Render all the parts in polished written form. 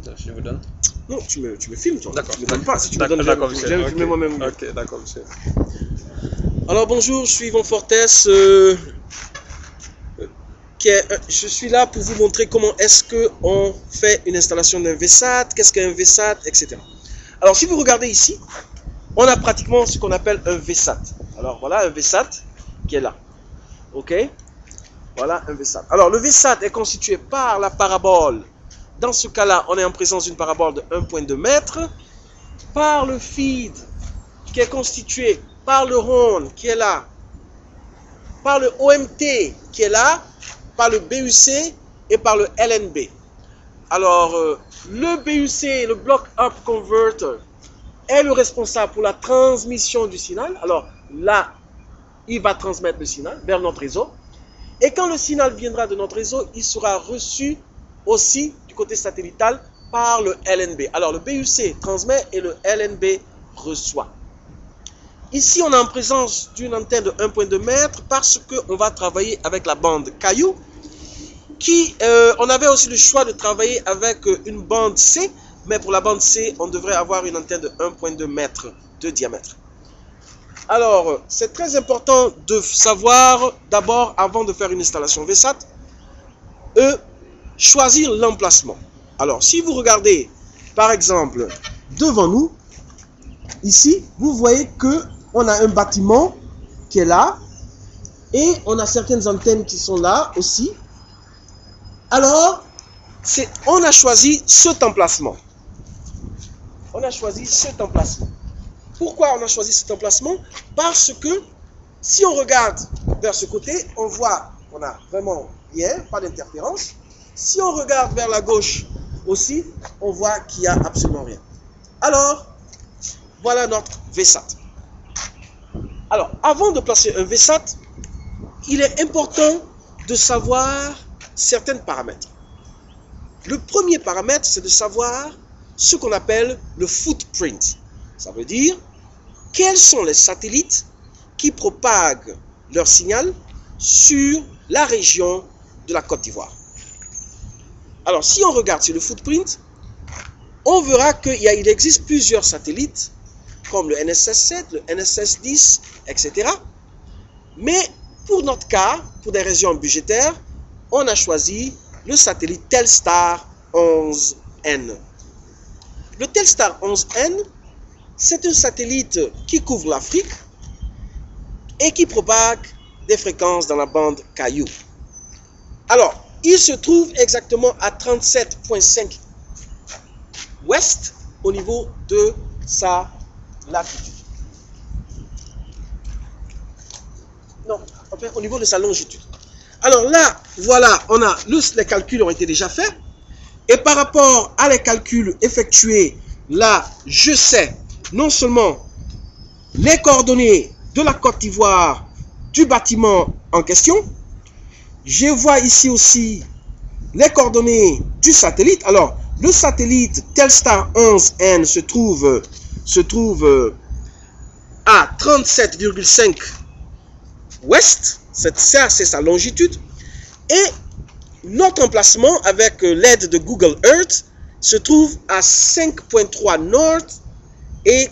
Je vous donne. Non, tu me filmes, toi. D'accord. Tu me donnes pas. Si tu me donnes, je mets moi-même. Ok, d'accord, monsieur. Alors bonjour, je suis Yvon Fortes. Je suis là pour vous montrer comment est-ce qu'on fait une installation d'un VSAT, qu'est-ce qu'un VSAT, etc. Alors si vous regardez ici, on a pratiquement ce qu'on appelle un VSAT. Alors voilà un VSAT qui est là. Ok? Voilà un VSAT. Alors le VSAT est constitué par la parabole. Dans ce cas-là, on est en présence d'une parabole de 1,2 mètres. Par le feed qui est constitué par le RON qui est là. Par le OMT qui est là. Par le BUC et par le LNB. Alors, le BUC, le Block Up Converter, est le responsable pour la transmission du signal. Alors, là, il va transmettre le signal vers notre réseau. Et quand le signal viendra de notre réseau, il sera reçu aussi du côté satelllital par le LNB. Alors, le BUC transmet et le LNB reçoit. Ici, on est en présence d'une antenne de 1,2 mètres parce qu'on va travailler avec la bande Caillou. On avait aussi le choix de travailler avec une bande C, mais pour la bande C, on devrait avoir une antenne de 1,2 mètres de diamètre. Alors, c'est très important de savoir, d'abord, avant de faire une installation VSAT, choisir l'emplacement. Alors, si vous regardez, par exemple, devant nous, ici, vous voyez qu'on a un bâtiment qui est là, et on a certaines antennes qui sont là aussi. Alors, on a choisi cet emplacement. On a choisi cet emplacement. Pourquoi on a choisi cet emplacement? Parce que si on regarde vers ce côté, on voit qu'on a vraiment rien, pas d'interférence. Si on regarde vers la gauche aussi, on voit qu'il n'y a absolument rien. Alors, voilà notre VSAT. Alors, avant de placer un VSAT, il est important de savoir certains paramètres. Le premier paramètre, c'est de savoir ce qu'on appelle le footprint. Ça veut dire quels sont les satellites qui propagent leur signal sur la région de la Côte d'Ivoire. Alors, si on regarde sur le footprint, on verra qu'il existe plusieurs satellites, comme le NSS-7, le NSS-10, etc. Mais pour notre cas, pour des raisons budgétaires, on a choisi le satellite Telstar 11N. Le Telstar 11N, c'est un satellite qui couvre l'Afrique et qui propague des fréquences dans la bande Caillou. Alors, il se trouve exactement à 37,5 ouest au niveau de sa latitude. Non, enfin au niveau de sa longitude. Alors là, voilà, les calculs ont été déjà faits. Et par rapport à les calculs effectués, là, je sais non seulement les coordonnées de la Côte d'Ivoire du bâtiment en question, je vois ici aussi les coordonnées du satellite. Alors, le satellite Telstar 11N se trouve à 37,5 ouest. Ça, c'est sa longitude. Et notre emplacement, avec l'aide de Google Earth, se trouve à 5,3 nord et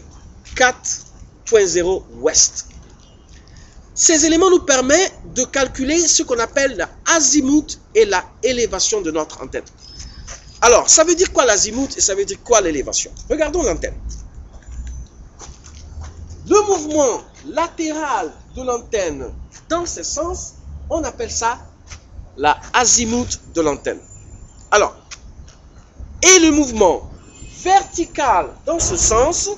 4,0 ouest. Ces éléments nous permettent de calculer ce qu'on appelle l'azimut et la élévation de notre antenne. Alors, ça veut dire quoi l'azimut et ça veut dire quoi l'élévation? Regardons l'antenne. Le mouvement latéral de l'antenne dans ce sens, on appelle ça la azimut de l'antenne. Alors, et le mouvement vertical dans ce sens,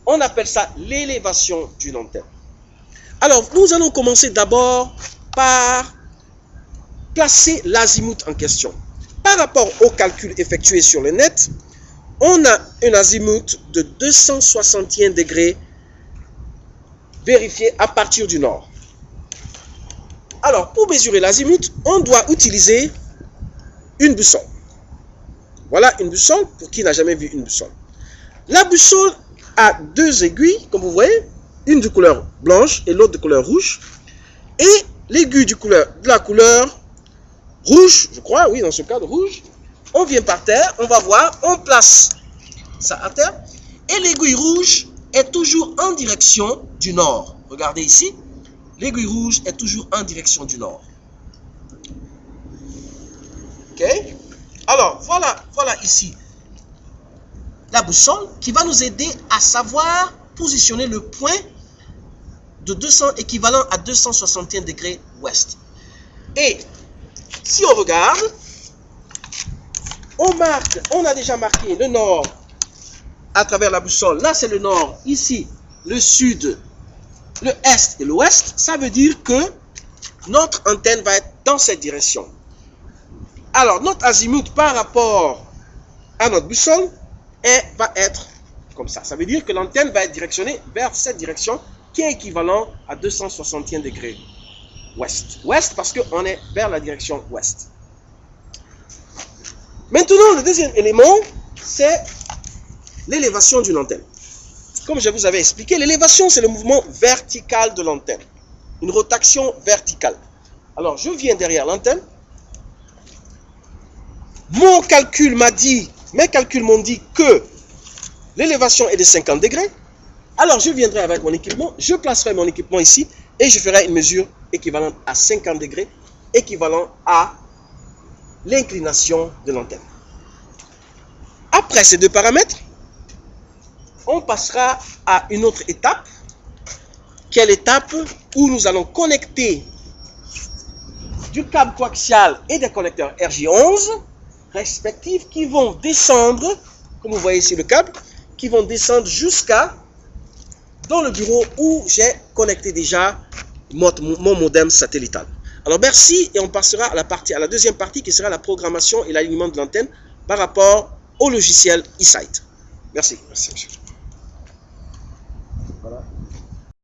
on appelle ça l'élévation d'une antenne. Alors, nous allons commencer d'abord par placer l'azimut en question. Par rapport au calcul effectué sur le net, on a un azimut de 261 degrés vérifié à partir du nord. Alors, pour mesurer l'azimut, on doit utiliser une boussole. Voilà une boussole pour qui n'a jamais vu une boussole. La boussole a deux aiguilles, comme vous voyez, une de couleur blanche et l'autre de couleur rouge. Et l'aiguille de la couleur rouge, je crois, oui, dans ce cas de rouge, on vient par terre, on va voir, on place ça à terre, et l'aiguille rouge est toujours en direction du nord. Regardez ici, l'aiguille rouge est toujours en direction du nord. Ok? Alors, voilà ici la boussole qui va nous aider à savoir positionner le point de 200 équivalent à 261 degrés ouest. Et si on regarde, on a déjà marqué le nord à travers la boussole. Là, c'est le nord. Ici, le sud, le est et l'ouest. Ça veut dire que notre antenne va être dans cette direction. Alors, notre azimut par rapport à notre boussole va être comme ça. Ça veut dire que l'antenne va être directionnée vers cette direction qui est équivalent à 261 degrés ouest. Ouest parce qu'on est vers la direction ouest. Maintenant, le deuxième élément, c'est l'élévation d'une antenne. Comme je vous avais expliqué, l'élévation, c'est le mouvement vertical de l'antenne. Une rotation verticale. Alors, je viens derrière l'antenne. Mon calcul m'a dit, mes calculs m'ont dit que l'élévation est de 50 degrés. Alors, je viendrai avec mon équipement, je placerai mon équipement ici et je ferai une mesure équivalente à 50 degrés, équivalent à l'inclination de l'antenne. Après ces deux paramètres, on passera à une autre étape, qui est l'étape où nous allons connecter du câble coaxial et des connecteurs RJ11 respectifs qui vont descendre, comme vous voyez ici le câble, qui vont descendre jusqu'à dans le bureau où j'ai connecté déjà mon modem satellitaire. Alors merci et on passera à la deuxième partie qui sera la programmation et l'alignement de l'antenne par rapport au logiciel eSight. Merci. Merci monsieur. Voilà.